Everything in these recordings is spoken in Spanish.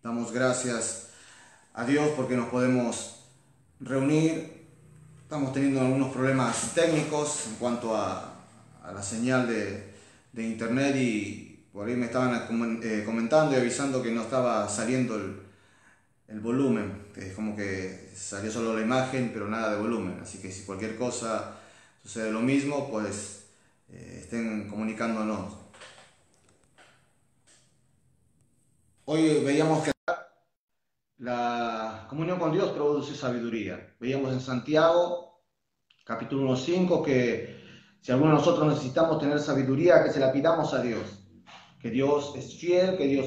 Damos gracias a Dios porque nos podemos reunir. Estamos teniendo algunos problemas técnicos en cuanto a la señal de internet, y por ahí me estaban comentando y avisando que no estaba saliendo el volumen, que es como que salió solo la imagen pero nada de volumen. Así que si cualquier cosa sucede lo mismo, pues estén comunicándonos. Hoy veíamos que la comunión con Dios produce sabiduría. Veíamos en Santiago, capítulo 1:5, que si alguno de nosotros necesitamos tener sabiduría, que se la pidamos a Dios. Que Dios es fiel, que Dios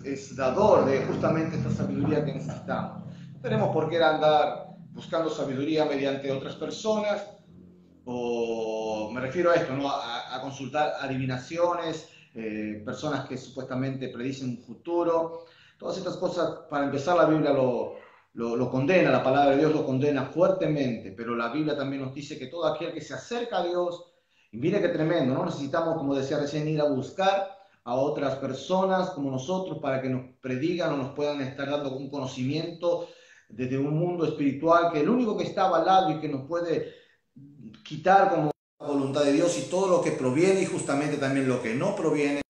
es dador de justamente esta sabiduría que necesitamos. No tenemos por qué andar buscando sabiduría mediante otras personas, o me refiero a esto, ¿no? A consultar adivinaciones, personas que supuestamente predicen un futuro. Todas estas cosas, para empezar, la Biblia lo condena, la palabra de Dios lo condena fuertemente, pero la Biblia también nos dice que todo aquel que se acerca a Dios, y mire qué tremendo, no necesitamos, como decía recién, ir a buscar a otras personas como nosotros para que nos predigan o nos puedan estar dando un conocimiento desde un mundo espiritual, que el único que está avalado y que nos puede quitar como la voluntad de Dios y todo lo que proviene, y justamente también lo que no proviene,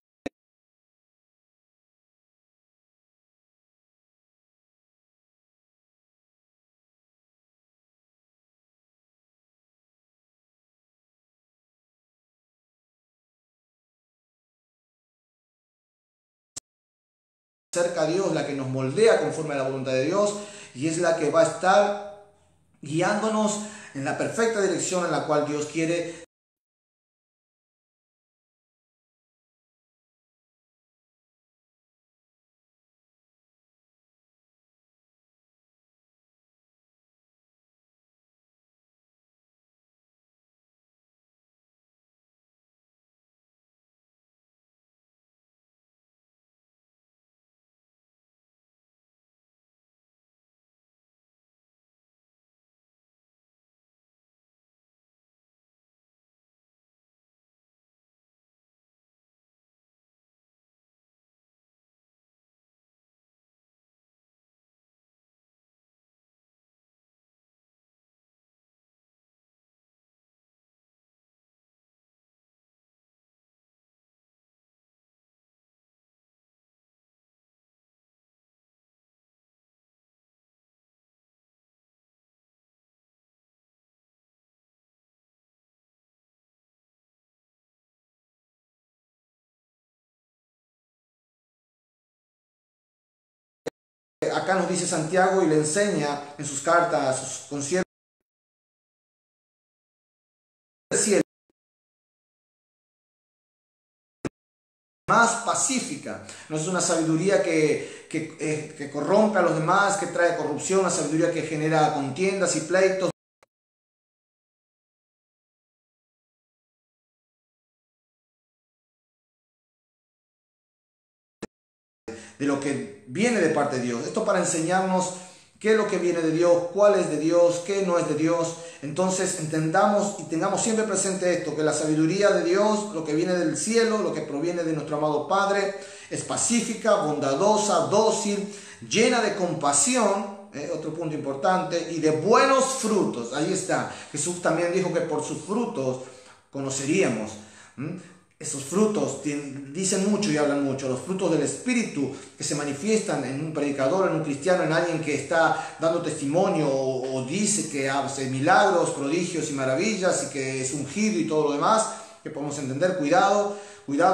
cerca a Dios, la que nos moldea conforme a la voluntad de Dios, y es la que va a estar guiándonos en la perfecta dirección en la cual Dios quiere. Acá nos dice Santiago y le enseña en sus cartas a sus conciertos del cielo, más pacífica. No es una sabiduría que corrompe a los demás, que trae corrupción, una sabiduría que genera contiendas y pleitos, de lo que viene de parte de Dios. Esto para enseñarnos qué es lo que viene de Dios, cuál es de Dios, qué no es de Dios. Entonces entendamos y tengamos siempre presente esto, que la sabiduría de Dios, lo que viene del cielo, lo que proviene de nuestro amado Padre, es pacífica, bondadosa, dócil, llena de compasión, otro punto importante, y de buenos frutos. Ahí está. Jesús también dijo que por sus frutos conoceríamos. Esos frutos dicen mucho y hablan mucho. Los frutos del Espíritu que se manifiestan en un predicador, en un cristiano, en alguien que está dando testimonio o dice que hace milagros, prodigios y maravillas y que es ungido y todo lo demás, que podemos entender. Cuidado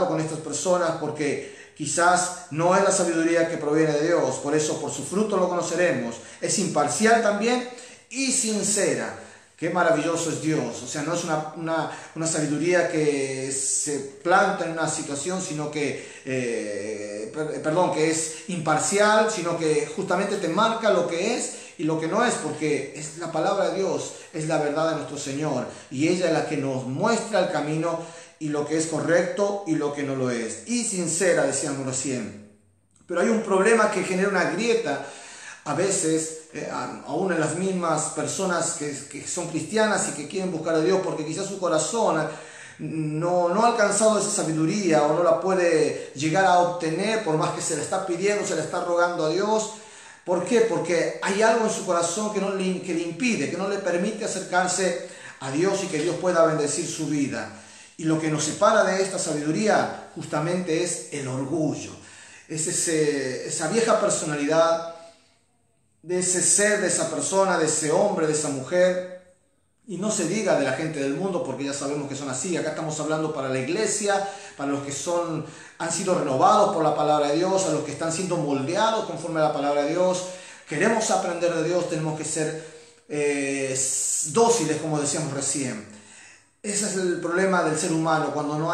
con estas personas, porque quizás no es la sabiduría que proviene de Dios. Por eso, por su fruto lo conoceremos. Es imparcial también y sincera. Qué maravilloso es Dios. O sea, no es una sabiduría que se planta en una situación, sino que, que es imparcial, sino que justamente te marca lo que es y lo que no es, porque es la palabra de Dios, es la verdad de nuestro Señor, y ella es la que nos muestra el camino y lo que es correcto y lo que no lo es. Y sincera, decíamos recién. Pero hay un problema que genera una grieta a veces, aún en las mismas personas que son cristianas y que quieren buscar a Dios, porque quizás su corazón no ha alcanzado esa sabiduría o no la puede llegar a obtener por más que se le está pidiendo, se le está rogando a Dios. ¿Por qué? Porque hay algo en su corazón que le impide, que no le permite acercarse a Dios y que Dios pueda bendecir su vida. Y lo que nos separa de esta sabiduría justamente es el orgullo. Es esa vieja personalidad, de ese ser, de esa persona, de ese hombre, de esa mujer. Y no se diga de la gente del mundo, porque ya sabemos que son así. Acá estamos hablando para la iglesia, para los que han sido renovados por la palabra de Dios, a los que están siendo moldeados conforme a la palabra de Dios. Queremos aprender de Dios, tenemos que ser dóciles, como decíamos recién. Ese es el problema del ser humano, cuando no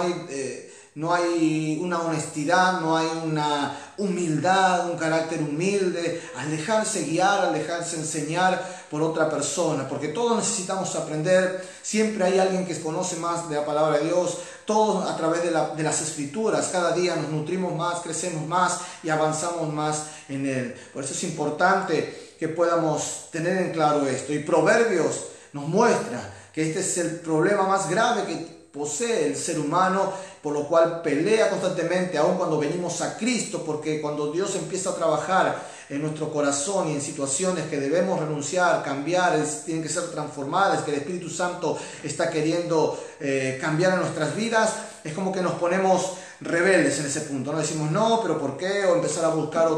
hay una honestidad, no hay una humildad, un carácter humilde, al dejarse guiar, al dejarse enseñar por otra persona, porque todos necesitamos aprender. Siempre hay alguien que conoce más de la palabra de Dios, todos a través de las escrituras, cada día nos nutrimos más, crecemos más y avanzamos más en él. Por eso es importante que podamos tener en claro esto. Y Proverbios nos muestra que este es el problema más grave que posee el ser humano, por lo cual pelea constantemente, aun cuando venimos a Cristo, porque cuando Dios empieza a trabajar en nuestro corazón y en situaciones que debemos renunciar, cambiar, tienen que ser transformadas, que el Espíritu Santo está queriendo cambiar en nuestras vidas, es como que nos ponemos rebeldes en ese punto, ¿no? Decimos no, pero ¿por qué? O empezar a buscar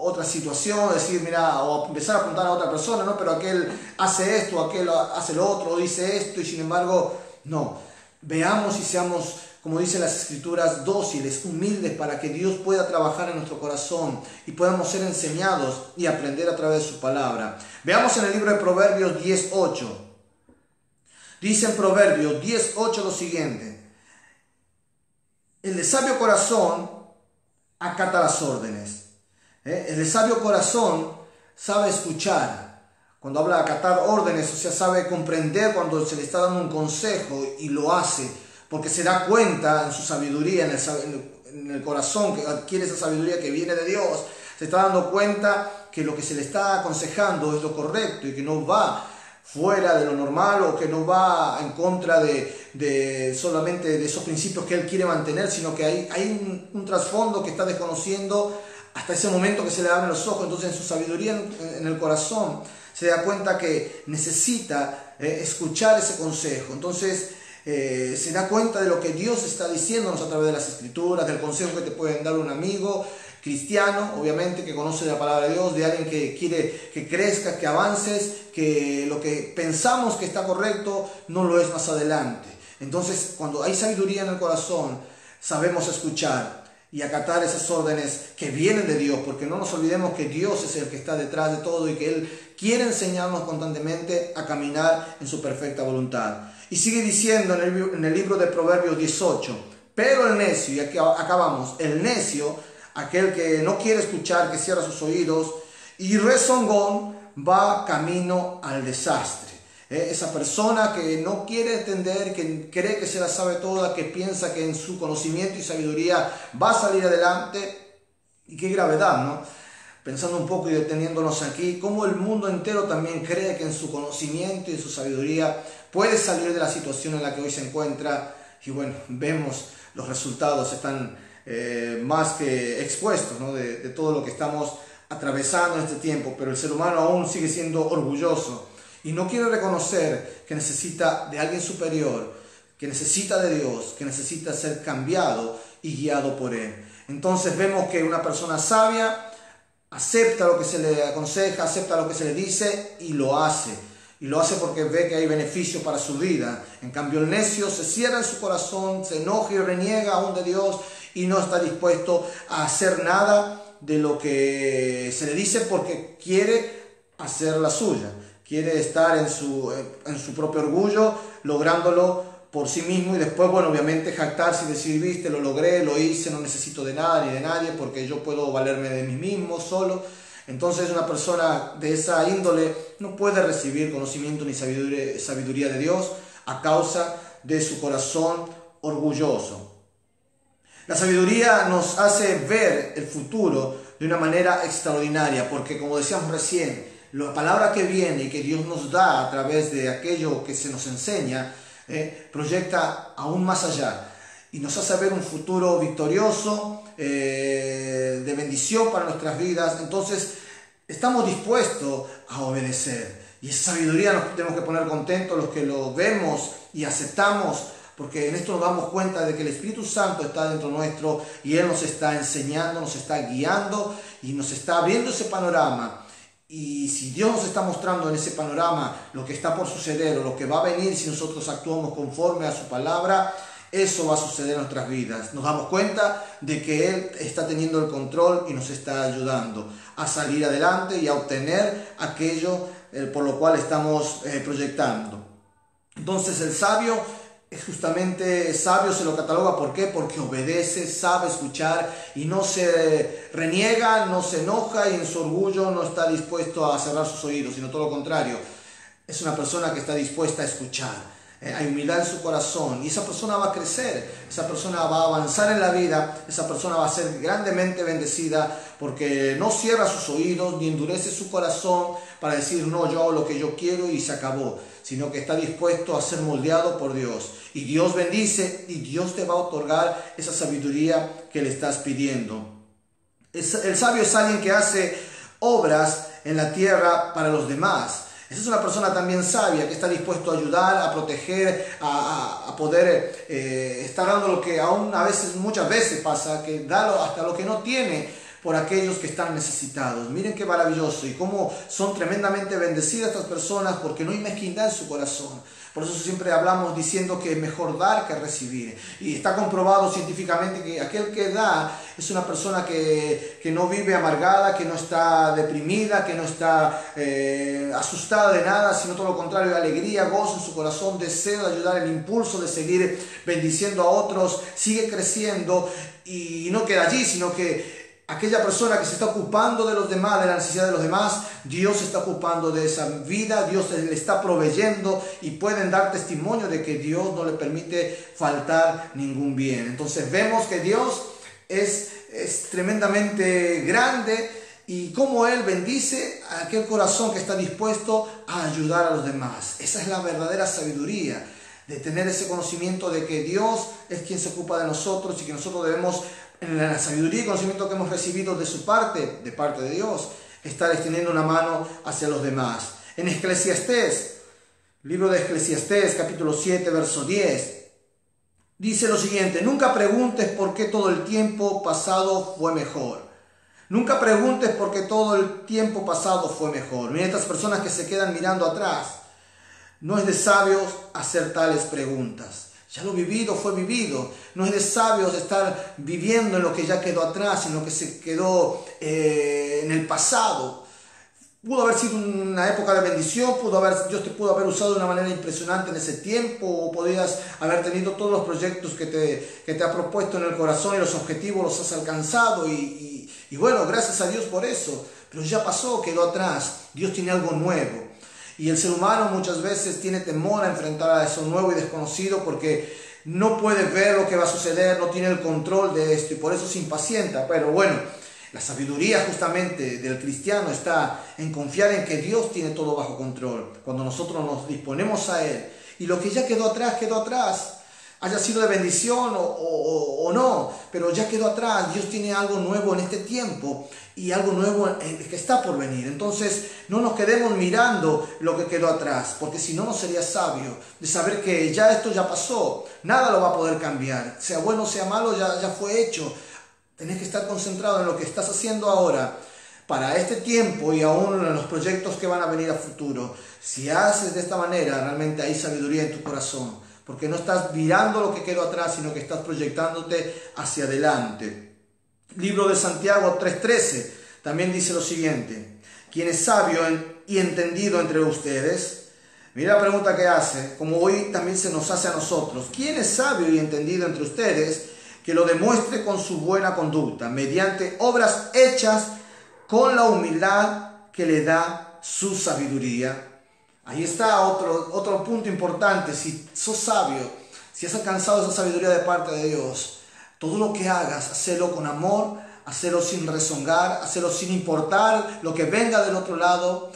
otra situación, decir, mira, o empezar a apuntar a otra persona, no, pero aquel hace esto, aquel hace lo otro, dice esto, y sin embargo, no. Veamos y seamos, como dicen las Escrituras, dóciles, humildes, para que Dios pueda trabajar en nuestro corazón y podamos ser enseñados y aprender a través de su palabra. Veamos en el libro de Proverbios 10:8. Dice en Proverbios 10:8 lo siguiente: el de sabio corazón acata las órdenes. El de sabio corazón sabe escuchar. Cuando habla de acatar órdenes, o sea, sabe comprender cuando se le está dando un consejo y lo hace, porque se da cuenta en su sabiduría, en el corazón, que adquiere esa sabiduría que viene de Dios. Se está dando cuenta que lo que se le está aconsejando es lo correcto y que no va fuera de lo normal o que no va en contra de solamente de esos principios que él quiere mantener, sino que hay un trasfondo que está desconociendo hasta ese momento que se le abren los ojos. Entonces en su sabiduría en el corazón se da cuenta que necesita escuchar ese consejo. Entonces se da cuenta de lo que Dios está diciéndonos a través de las Escrituras, del consejo que te pueden dar un amigo cristiano, obviamente, que conoce la palabra de Dios, de alguien que quiere que crezcas, que avances, que lo que pensamos que está correcto no lo es más adelante. Entonces, cuando hay sabiduría en el corazón, sabemos escuchar y acatar esas órdenes que vienen de Dios, porque no nos olvidemos que Dios es el que está detrás de todo y que Él quiere enseñarnos constantemente a caminar en su perfecta voluntad. Y sigue diciendo en el libro de Proverbios 18, pero el necio, y aquí acabamos, el necio, aquel que no quiere escuchar, que cierra sus oídos, y rezongón va camino al desastre. Esa persona que no quiere entender, que cree que se la sabe toda, que piensa que en su conocimiento y sabiduría va a salir adelante. Y qué gravedad, ¿no? Pensando un poco y deteniéndonos aquí, cómo el mundo entero también cree que en su conocimiento y en su sabiduría puede salir de la situación en la que hoy se encuentra. Y bueno, vemos los resultados, están más que expuestos, ¿no? de todo lo que estamos atravesando en este tiempo. Pero el ser humano aún sigue siendo orgulloso y no quiere reconocer que necesita de alguien superior, que necesita de Dios, que necesita ser cambiado y guiado por Él. Entonces vemos que una persona sabia acepta lo que se le aconseja, acepta lo que se le dice y lo hace. Y lo hace porque ve que hay beneficio para su vida. En cambio el necio se cierra en su corazón, se enoja y reniega aún de Dios y no está dispuesto a hacer nada de lo que se le dice porque quiere hacer la suya. Quiere estar en su propio orgullo, lográndolo por sí mismo y después, bueno, obviamente jactarse y decir, viste, lo logré, lo hice, no necesito de nada ni de nadie porque yo puedo valerme de mí mismo solo. Entonces una persona de esa índole no puede recibir conocimiento ni sabiduría de Dios a causa de su corazón orgulloso. La sabiduría nos hace ver el futuro de una manera extraordinaria porque, como decíamos recién, la palabra que viene y que Dios nos da a través de aquello que se nos enseña proyecta aún más allá y nos hace ver un futuro victorioso, de bendición para nuestras vidas. Entonces estamos dispuestos a obedecer, y esa sabiduría nos tenemos que poner contentos los que lo vemos y aceptamos, porque en esto nos damos cuenta de que el Espíritu Santo está dentro nuestro y Él nos está enseñando, nos está guiando y nos está abriendo ese panorama. Y si Dios nos está mostrando en ese panorama lo que está por suceder o lo que va a venir si nosotros actuamos conforme a su palabra, eso va a suceder en nuestras vidas. Nos damos cuenta de que Él está teniendo el control y nos está ayudando a salir adelante y a obtener aquello por lo cual estamos proyectando. Entonces el sabio es justamente sabio, se lo cataloga. ¿Por qué? Porque obedece, sabe escuchar y no se reniega, no se enoja, y en su orgullo no está dispuesto a cerrar sus oídos, sino todo lo contrario. Es una persona que está dispuesta a escuchar. Hay humildad en su corazón, y esa persona va a crecer, esa persona va a avanzar en la vida, esa persona va a ser grandemente bendecida, porque no cierra sus oídos ni endurece su corazón para decir no, yo hago lo que yo quiero y se acabó, sino que está dispuesto a ser moldeado por Dios, y Dios bendice y Dios te va a otorgar esa sabiduría que le estás pidiendo. El sabio es alguien que hace obras en la tierra para los demás. Esa es una persona también sabia, que está dispuesto a ayudar, a proteger, a poder estar dando lo que aún muchas veces pasa, que da hasta lo que no tiene por aquellos que están necesitados. Miren qué maravilloso, y cómo son tremendamente bendecidas estas personas, porque no hay mezquindad en su corazón. Por eso siempre hablamos diciendo que es mejor dar que recibir. Y está comprobado científicamente que aquel que da es una persona que no vive amargada, que no está deprimida, que no está asustada de nada, sino todo lo contrario, alegría, gozo en su corazón, deseo de ayudar, el impulso de seguir bendiciendo a otros, sigue creciendo, y no queda allí, sino que aquella persona que se está ocupando de los demás, de la necesidad de los demás, Dios se está ocupando de esa vida, Dios le está proveyendo, y pueden dar testimonio de que Dios no le permite faltar ningún bien. Entonces vemos que Dios es tremendamente grande, y cómo Él bendice a aquel corazón que está dispuesto a ayudar a los demás. Esa es la verdadera sabiduría, de tener ese conocimiento de que Dios es quien se ocupa de nosotros, y que nosotros debemos, en la sabiduría y conocimiento que hemos recibido de su parte, de parte de Dios, estar extendiendo una mano hacia los demás. En Eclesiastés, libro de Eclesiastés, capítulo 7, verso 10, dice lo siguiente: nunca preguntes por qué todo el tiempo pasado fue mejor. Nunca preguntes por qué todo el tiempo pasado fue mejor. Miren, estas personas que se quedan mirando atrás, no es de sabios hacer tales preguntas. Ya lo vivido fue vivido. No es de sabios estar viviendo en lo que ya quedó atrás, en lo que se quedó en el pasado. Pudo haber sido una época de bendición, Dios te pudo haber usado de una manera impresionante en ese tiempo, o podías haber tenido todos los proyectos que te ha propuesto en el corazón, y los objetivos los has alcanzado, y bueno, gracias a Dios por eso. Pero ya pasó, quedó atrás. Dios tiene algo nuevo. Y el ser humano muchas veces tiene temor a enfrentar a eso nuevo y desconocido, porque no puede ver lo que va a suceder, no tiene el control de esto, y por eso se impacienta. Pero bueno, la sabiduría justamente del cristiano está en confiar en que Dios tiene todo bajo control. Cuando nosotros nos disponemos a Él, y lo que ya quedó atrás, haya sido de bendición o no, pero ya quedó atrás. Dios tiene algo nuevo en este tiempo, y algo nuevo que está por venir. Entonces no nos quedemos mirando lo que quedó atrás, porque si no, no sería sabio de saber que esto ya pasó, nada lo va a poder cambiar, sea bueno o sea malo, ya fue hecho. Tenés que estar concentrado en lo que estás haciendo ahora, para este tiempo, y aún en los proyectos que van a venir a futuro. Si haces de esta manera, realmente hay sabiduría en tu corazón, porque no estás mirando lo que quedó atrás, sino que estás proyectándote hacia adelante. Libro de Santiago 3:13 también dice lo siguiente: ¿quién es sabio y entendido entre ustedes? Mira la pregunta que hace, como hoy también se nos hace a nosotros. ¿Quién es sabio y entendido entre ustedes? Que lo demuestre con su buena conducta, mediante obras hechas con la humildad que le da su sabiduría. Ahí está otro punto importante. Si sos sabio, si has alcanzado esa sabiduría de parte de Dios, todo lo que hagas, hacelo con amor, hacelo sin rezongar, hacelo sin importar lo que venga del otro lado,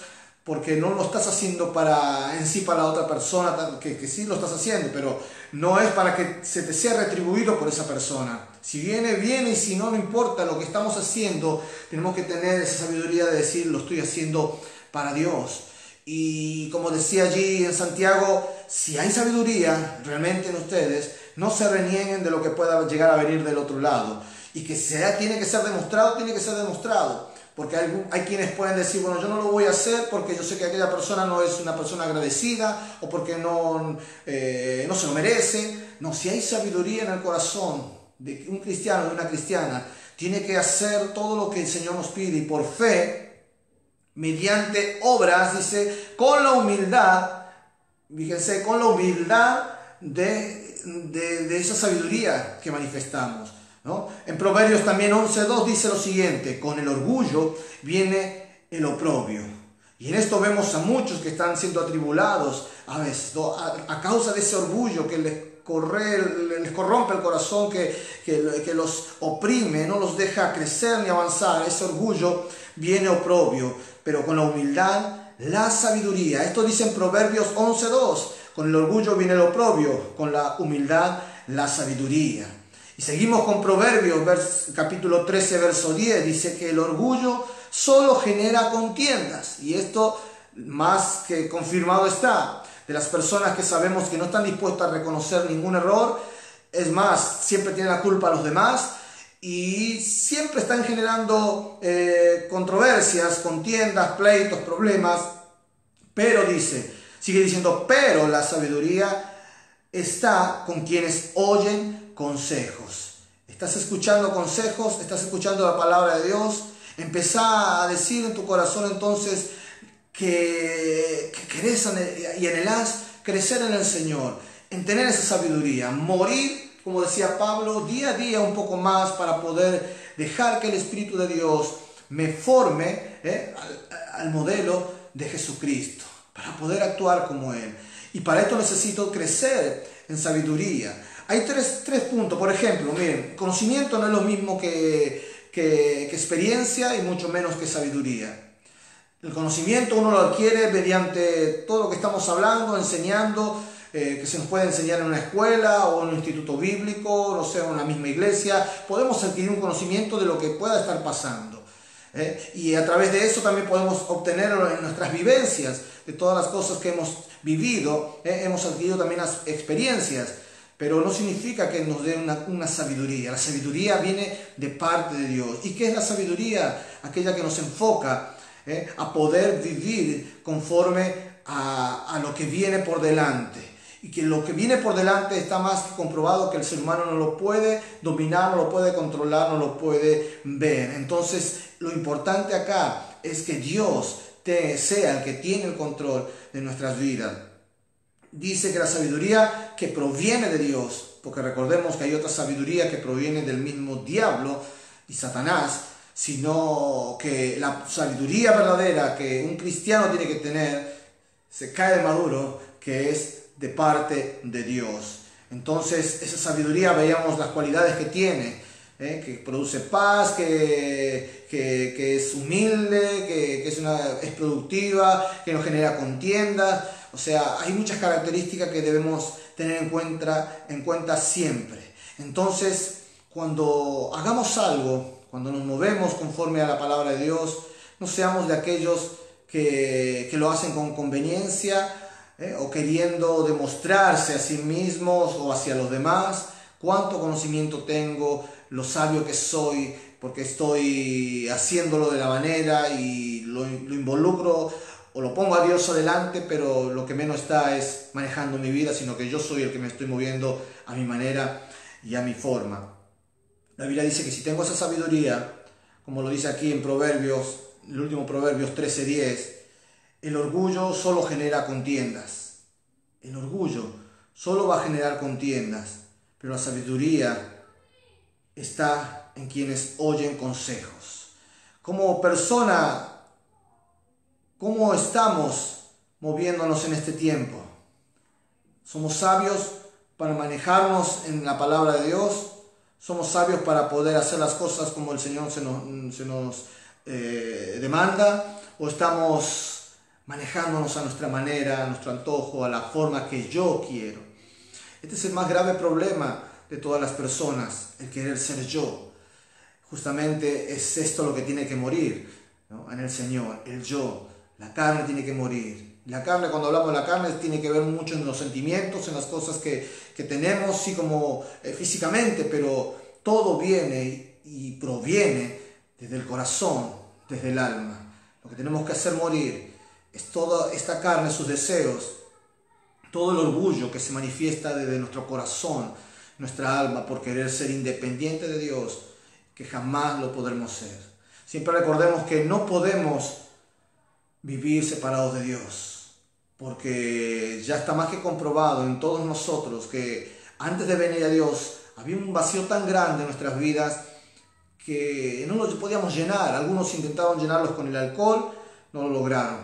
porque no lo estás haciendo para la otra persona, que sí lo estás haciendo, pero no es para que se te sea retribuido por esa persona. Si viene, viene, y si no, no importa lo que estamos haciendo, tenemos que tener esa sabiduría de decir, lo estoy haciendo para Dios. Y como decía allí en Santiago, si hay sabiduría realmente en ustedes, no se renieguen de lo que pueda llegar a venir del otro lado. Y que tiene que ser demostrado, tiene que ser demostrado. Porque hay quienes pueden decir, bueno, yo no lo voy a hacer porque yo sé que aquella persona no es una persona agradecida o porque no se lo merece. No, si hay sabiduría en el corazón de un cristiano, de una cristiana, tiene que hacer todo lo que el Señor nos pide y por fe, mediante obras, dice, con la humildad, fíjense, con la humildad de esa sabiduría que manifestamos, ¿no? En Proverbios también 11:2 dice lo siguiente: con el orgullo viene el oprobio. Y en esto vemos a muchos que están siendo atribulados a causa de ese orgullo que les corrompe el corazón, que los oprime, no los deja crecer ni avanzar. Ese orgullo viene oprobio, pero con la humildad, la sabiduría. Esto dice en Proverbios 11:2. Con el orgullo viene el oprobio, con la humildad, la sabiduría. Y seguimos con Proverbios, capítulo 13, verso 10. Dice que el orgullo solo genera contiendas. Y esto más que confirmado está. De las personas que sabemos que no están dispuestas a reconocer ningún error, es más, siempre tienen la culpa a los demás y siempre están generando controversias, contiendas, pleitos, problemas. Pero sigue diciendo, pero la sabiduría está con quienes oyen consejos. ¿Estás escuchando consejos? ¿Estás escuchando la palabra de Dios? Empezá a decir en tu corazón entonces que querés y anhelás crecer en el Señor, en tener esa sabiduría, morir, como decía Pablo, día a día un poco más para poder dejar que el Espíritu de Dios me forme al modelo de Jesucristo, para poder actuar como Él. Y para esto necesito crecer en sabiduría. Hay tres puntos. Por ejemplo, miren, conocimiento no es lo mismo que experiencia y mucho menos que sabiduría. El conocimiento uno lo adquiere mediante todo lo que estamos hablando, enseñando, que se nos puede enseñar en una escuela o en un instituto bíblico, no sé, en una misma iglesia. Podemos adquirir un conocimiento de lo que pueda estar pasando. Y a través de eso también podemos obtenerlo en nuestras vivencias, de todas las cosas que hemos vivido, hemos adquirido también las experiencias. Pero no significa que nos dé una sabiduría. La sabiduría viene de parte de Dios. ¿Y qué es la sabiduría? Aquella que nos enfoca a poder vivir conforme a lo que viene por delante. Y que lo que viene por delante está más que comprobado que el ser humano no lo puede dominar, no lo puede controlar, no lo puede ver. Entonces, lo importante acá es que Dios sea el que tiene el control de nuestras vidas. Dice que la sabiduría que proviene de Dios, porque recordemos que hay otra sabiduría que proviene del mismo diablo y Satanás, sino que la sabiduría verdadera que un cristiano tiene que tener se cae de maduro, que es de parte de Dios. Entonces, esa sabiduría, veíamos las cualidades que tiene, que produce paz, que es humilde, que es productiva, que no genera contiendas. O sea, hay muchas características que debemos tener en cuenta siempre. Entonces, cuando hagamos algo, cuando nos movemos conforme a la palabra de Dios, no seamos de aquellos que lo hacen con conveniencia o queriendo demostrarse a sí mismos o hacia los demás cuánto conocimiento tengo, lo sabio que soy, porque estoy haciéndolo de la manera y lo involucro o lo pongo a Dios adelante, pero lo que menos está es manejando mi vida, sino que yo soy el que me estoy moviendo a mi manera y a mi forma. La Biblia dice que si tengo esa sabiduría, como lo dice aquí en Proverbios, el último Proverbios 13:10, el orgullo solo genera contiendas. El orgullo solo va a generar contiendas, pero la sabiduría está en quienes oyen consejos. Como persona, ¿cómo estamos moviéndonos en este tiempo? ¿Somos sabios para manejarnos en la palabra de Dios? ¿Somos sabios para poder hacer las cosas como el Señor se nos demanda? ¿O estamos manejándonos a nuestra manera, a nuestro antojo, a la forma que yo quiero. Este es el más grave problema de todas las personas, el querer ser yo. Justamente es esto lo que tiene que morir, ¿no? En el Señor, el yo. La carne tiene que morir. La carne, cuando hablamos de la carne, tiene que ver mucho en los sentimientos, en las cosas que tenemos, sí, como físicamente, pero todo viene y proviene desde el corazón, desde el alma. Lo que tenemos que hacer morir es toda esta carne, sus deseos, todo el orgullo que se manifiesta desde nuestro corazón, nuestra alma, por querer ser independiente de Dios, que jamás lo podremos ser. Siempre recordemos que no podemos vivir separados de Dios, porque ya está más que comprobado en todos nosotros que antes de venir a Dios había un vacío tan grande en nuestras vidas que no lo podíamos llenar. Algunos intentaron llenarlos con el alcohol, no lo lograron,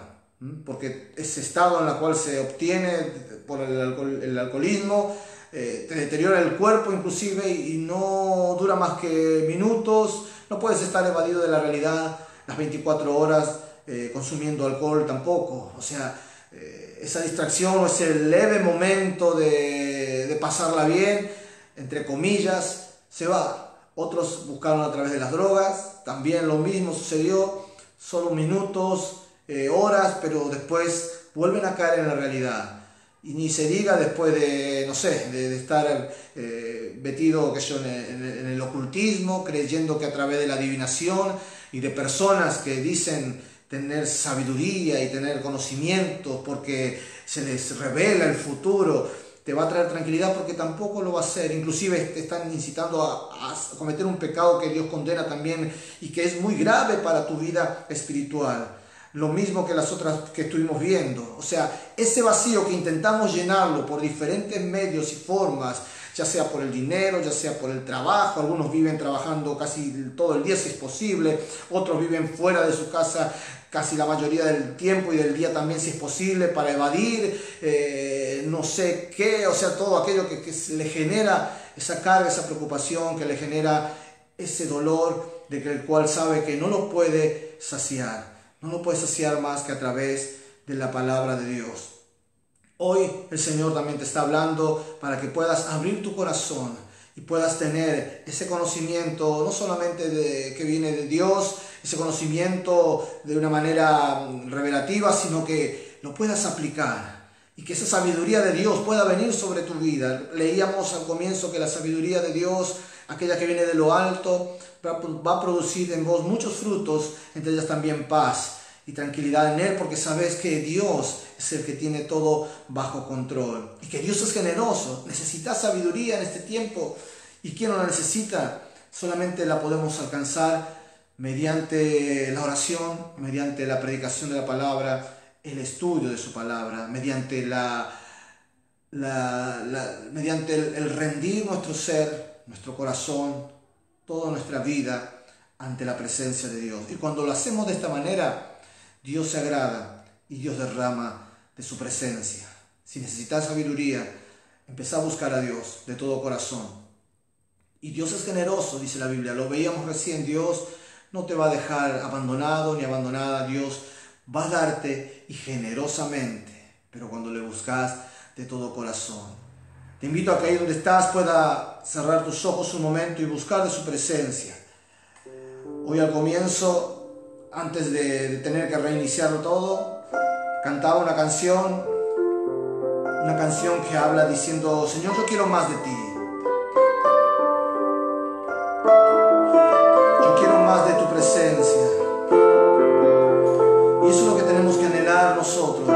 porque ese estado en el cual se obtiene por el alcoholismo te deteriora el cuerpo inclusive y no dura más que minutos. No puedes estar evadido de la realidad las 24 horas consumiendo alcohol tampoco. O sea, esa distracción o ese leve momento de pasarla bien, entre comillas, se va. Otros buscaron a través de las drogas, también lo mismo sucedió, solo minutos, horas, pero después vuelven a caer en la realidad. Y ni se diga después de, no sé, de estar metido en el ocultismo, creyendo que a través de la adivinación y de personas que dicen tener sabiduría y tener conocimientos porque se les revela el futuro, te va a traer tranquilidad, porque tampoco lo va a hacer. Inclusive te están incitando a cometer un pecado que Dios condena también y que es muy grave para tu vida espiritual. Lo mismo que las otras que estuvimos viendo. O sea, ese vacío que intentamos llenarlo por diferentes medios y formas, ya sea por el dinero, ya sea por el trabajo. Algunos viven trabajando casi todo el día si es posible, otros viven fuera de su casa casi la mayoría del tiempo y del día también si es posible, para evadir no sé qué, o sea, todo aquello que le genera esa carga, esa preocupación, que le genera ese dolor de que el cual sabe que no lo puede saciar. No lo puedes saciar más que a través de la palabra de Dios. Hoy el Señor también te está hablando para que puedas abrir tu corazón y puedas tener ese conocimiento, no solamente que viene de Dios, ese conocimiento de una manera revelativa, sino que lo puedas aplicar y que esa sabiduría de Dios pueda venir sobre tu vida. Leíamos al comienzo que la sabiduría de Dios, aquella que viene de lo alto, va a producir en vos muchos frutos, entre ellas también paz y tranquilidad en Él, porque sabes que Dios es el que tiene todo bajo control y que Dios es generoso. Necesitas sabiduría en este tiempo, y ¿quién no la necesita? Solamente la podemos alcanzar mediante la oración, mediante la predicación de la palabra, el estudio de su palabra, mediante mediante el rendir nuestro ser, nuestro corazón, toda nuestra vida ante la presencia de Dios. Y cuando lo hacemos de esta manera, Dios se agrada y Dios derrama de su presencia. Si necesitas sabiduría, empezá a buscar a Dios de todo corazón. Y Dios es generoso, dice la Biblia, lo veíamos recién. Dios no te va a dejar abandonado ni abandonada. Dios va a darte, y generosamente, pero cuando le buscas de todo corazón. Te invito a que ahí donde estás pueda cerrar tus ojos un momento y buscar de su presencia. Hoy al comienzo, antes de tener que reiniciarlo todo, cantaba una canción que habla diciendo: Señor, yo quiero más de ti. Yo quiero más de tu presencia. Y eso es lo que tenemos que anhelar nosotros.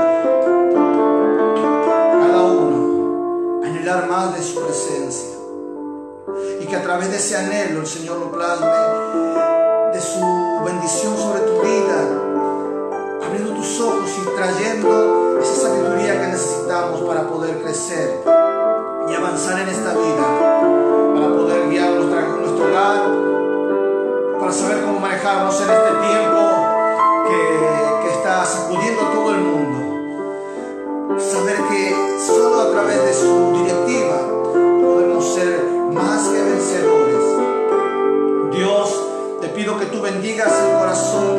Cada uno, anhelar más de su presencia. Y que a través de ese anhelo el Señor lo plasme de su bendición sobre tu vida, abriendo tus ojos y trayendo esa sabiduría que necesitamos para poder crecer y avanzar en esta vida, para poder guiar nuestro hogar, para saber cómo manejarnos en este tiempo que está sacudiendo a todo el mundo. Saber que solo a través de su directiva podemos ser más que vencedores. Dios, te pido que tú bendigas el corazón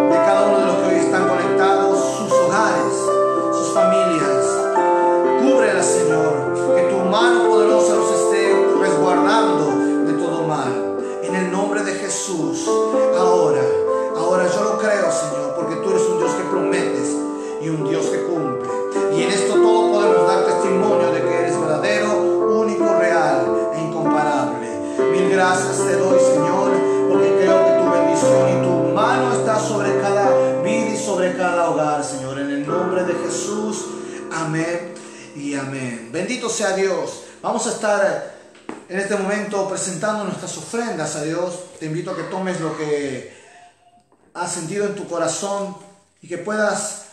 de cada uno de los que hoy están conectados, sus hogares, Jesús. Ahora yo lo creo, Señor, porque tú eres un Dios que prometes y un Dios que cumple. Y en esto todo podemos dar testimonio de que eres verdadero, único, real e incomparable. Mil gracias te doy, Señor, porque creo que tu bendición y tu mano está sobre cada vida y sobre cada hogar, Señor. En el nombre de Jesús, amén y amén. Bendito sea Dios. Vamos a estar en este momento presentando nuestras ofrendas a Dios. Te invito a que tomes lo que has sentido en tu corazón y que puedas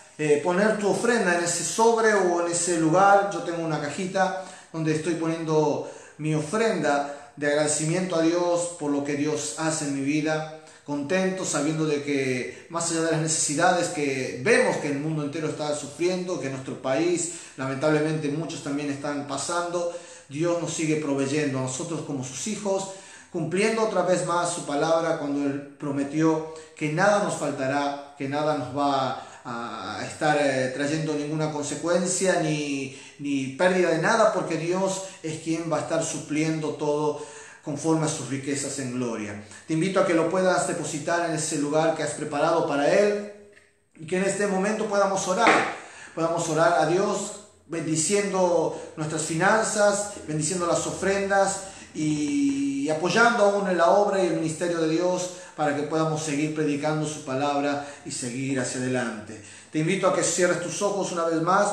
poner tu ofrenda en ese sobre o en ese lugar. Yo tengo una cajita donde estoy poniendo mi ofrenda de agradecimiento a Dios por lo que Dios hace en mi vida, contento sabiendo de que más allá de las necesidades que vemos que el mundo entero está sufriendo, que nuestro país lamentablemente muchos también están pasando, Dios nos sigue proveyendo a nosotros como sus hijos, cumpliendo otra vez más su palabra cuando Él prometió que nada nos faltará, que nada nos va a estar trayendo ninguna consecuencia ni pérdida de nada, porque Dios es quien va a estar supliendo todo conforme a sus riquezas en gloria. Te invito a que lo puedas depositar en ese lugar que has preparado para Él y que en este momento podamos orar a Dios, bendiciendo nuestras finanzas, bendiciendo las ofrendas y apoyando aún en la obra y el ministerio de Dios para que podamos seguir predicando su palabra y seguir hacia adelante. Te invito a que cierres tus ojos una vez más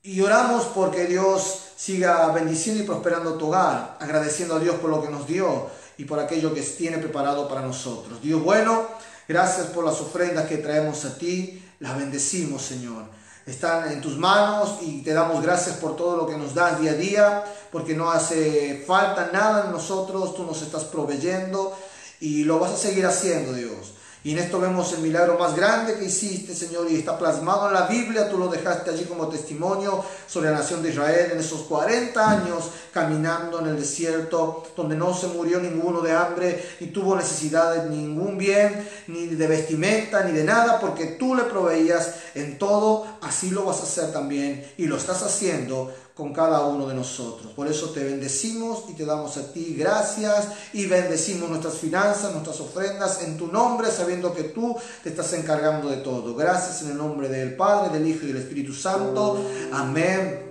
y oramos porque Dios siga bendiciendo y prosperando tu hogar, agradeciendo a Dios por lo que nos dio y por aquello que tiene preparado para nosotros. Dios bueno, gracias por las ofrendas que traemos a ti, las bendecimos, Señor. Están en tus manos y te damos gracias por todo lo que nos das día a día, porque no hace falta nada en nosotros, tú nos estás proveyendo y lo vas a seguir haciendo, Dios. Y en esto vemos el milagro más grande que hiciste, Señor, y está plasmado en la Biblia. Tú lo dejaste allí como testimonio sobre la nación de Israel en esos 40 años caminando en el desierto, donde no se murió ninguno de hambre, ni tuvo necesidad de ningún bien, ni de vestimenta, ni de nada, porque tú le proveías en todo. Así lo vas a hacer también, y lo estás haciendo con cada uno de nosotros. Por eso te bendecimos y te damos a ti gracias y bendecimos nuestras finanzas, nuestras ofrendas en tu nombre, sabiendo que tú te estás encargando de todo. Gracias en el nombre del Padre, del Hijo y del Espíritu Santo. Amén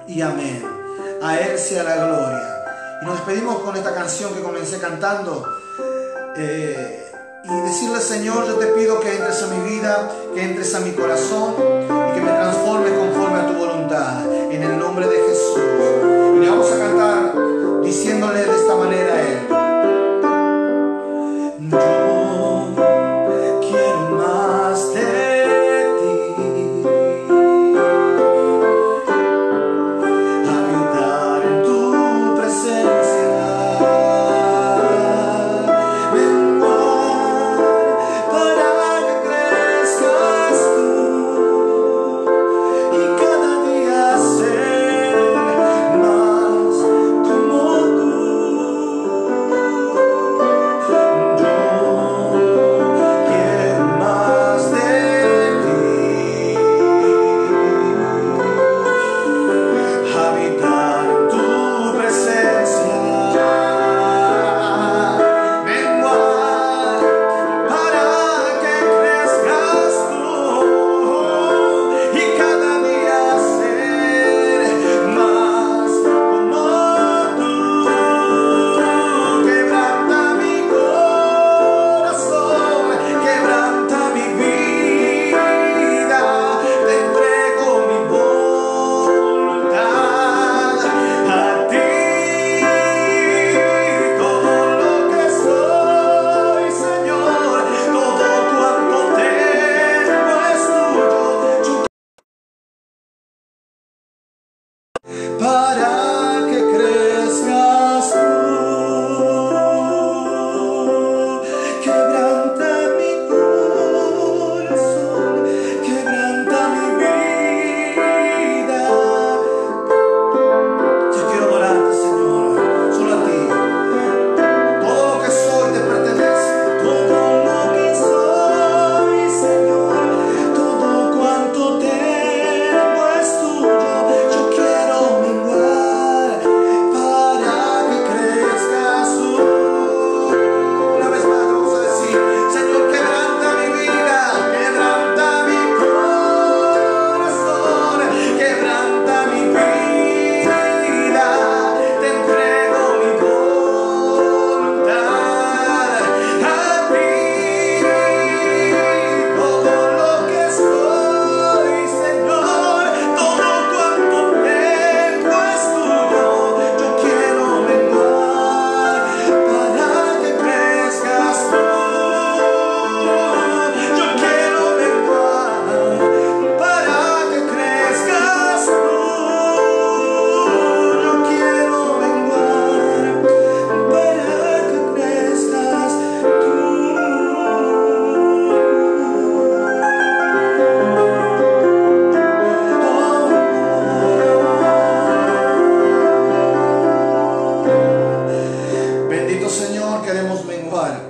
y amén. A Él sea la gloria. Y nos despedimos con esta canción que comencé cantando. Y decirle, Señor, yo te pido que entres a mi vida, que entres a mi corazón y que me transformes conforme a tu voluntad, en el nombre de Jesús. Y le vamos a cantar diciéndole de esta manera a Él: yo quiero más de ti, habitar en tu presencia, triunfar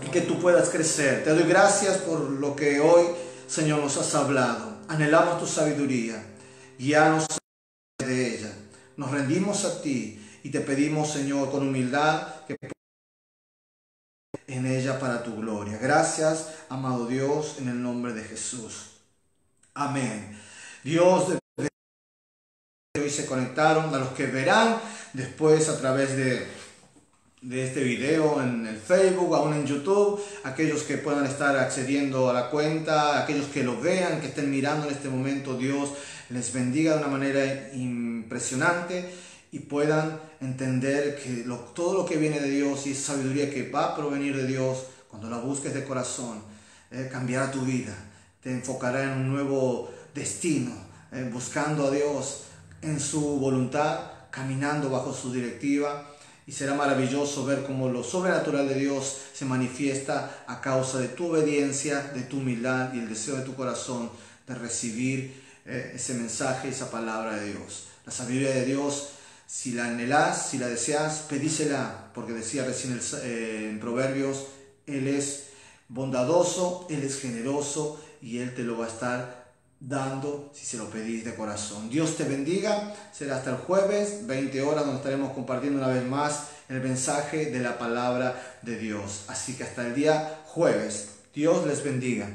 y que tú puedas crecer. Te doy gracias por lo que hoy, Señor, nos has hablado. Anhelamos tu sabiduría. Guíanos de ella. Nos rendimos a ti y te pedimos, Señor, con humildad que en ella para tu gloria. Gracias, amado Dios, en el nombre de Jesús. Amén. Dios, de hoy se conectaron, a los que verán después a través de este video en el Facebook, aún en YouTube, aquellos que puedan estar accediendo a la cuenta, aquellos que lo vean, que estén mirando en este momento, Dios les bendiga de una manera impresionante y puedan entender que todo lo que viene de Dios y esa sabiduría que va a provenir de Dios, cuando la busques de corazón, cambiará tu vida, te enfocará en un nuevo destino, buscando a Dios en su voluntad, caminando bajo su directiva. Y será maravilloso ver cómo lo sobrenatural de Dios se manifiesta a causa de tu obediencia, de tu humildad y el deseo de tu corazón de recibir ese mensaje, esa palabra de Dios. La sabiduría de Dios, si la anhelas, si la deseas, pedísela, porque decía recién en Proverbios, Él es bondadoso, Él es generoso y Él te lo va a estar dando si se lo pedís de corazón. Dios te bendiga. Será hasta el jueves 20 horas donde estaremos compartiendo una vez más el mensaje de la palabra de Dios. Así que hasta el día jueves. Dios les bendiga.